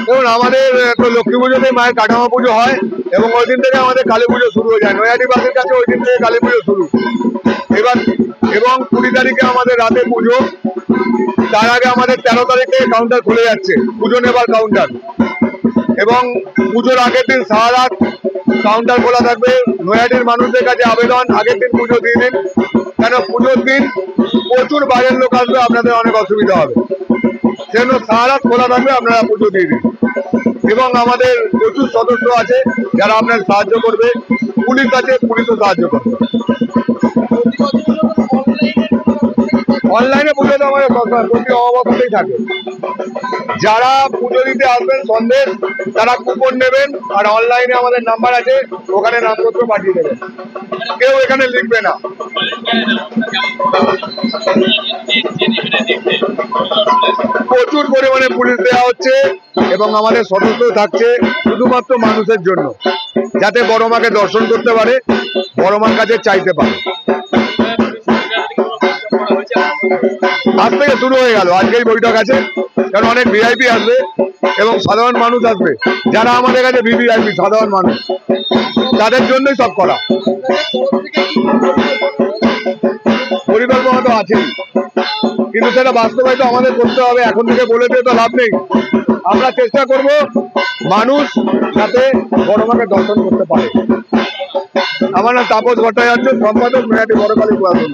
দেখুন, আমাদের তো লক্ষ্মী পুজোতে মায়ের কাঠামো পুজো হয় এবং ওই দিন থেকে আমাদের কালী পুজো শুরু হয়ে যায়। নৈহাটিবাসীর কাছে ওই দিন থেকে কালী পুজো শুরু। এবার এবং 20 তারিখে আমাদের রাতে পুজো, তার আগে আমাদের 13 তারিখে কাউন্টার খুলে যাচ্ছে, পুজো নেবার কাউন্টার। এবং পুজোর আগের দিন সারা রাত কাউন্টার খোলা থাকবে। নৈহাটির মানুষদের কাছে আবেদন, আগের দিন পুজো দিয়ে দিন, কেন পুজোর দিন প্রচুর বাইরের লোক আসবে, আপনাদের অনেক অসুবিধা হবে। সেজন্য সারা রাত খোলা থাকবে, আপনারা পুজো দিয়ে দিন। এবং আমাদের প্রচুর সদস্য আছে যারা আপনার সাহায্য করবে, পুলিশ আছে, পুলিশও সাহায্য করবে। অনলাইনে পুজো তো আমাদের প্রতি অবস্থাতেই থাকে। যারা পুজো দিতে আসবেন সন্দেশ, তারা কুপন নেবেন, আর অনলাইনে আমাদের নাম্বার আছে, ওখানে নামপত্র পাঠিয়ে দেবেন। কেউ এখানে লিখবে না। প্রচুর পরিমাণে পুলিশ দেওয়া হচ্ছে এবং আমাদের সদস্য থাকছে শুধুমাত্র মানুষের জন্য, যাতে বড় মাকে দর্শন করতে পারে, বড় মার কাছে চাইতে পারে। আজ থেকে শুরু হয়ে গেল, আজকেই বৈঠক আছে, কারণ অনেক ভিআইপি আসবে এবং সাধারণ মানুষ আসবে, যারা আমাদের কাছে ভিভিআইপি সাধারণ মানুষ, তাদের জন্যই সব করা। পরিকল্পনা তো আছে, কিন্তু সেটা বাস্তবায়িত আমাদের করতে হবে। এখন থেকে বলে দিয়ে তো লাভ নেই। আমরা চেষ্টা করব মানুষ যাতে বড় মাকে দর্শন করতে পারে। আমার নাম তাপস ভট্টাচার্য, সম্পাদক, নৈহাটি বড়কালী পুজো।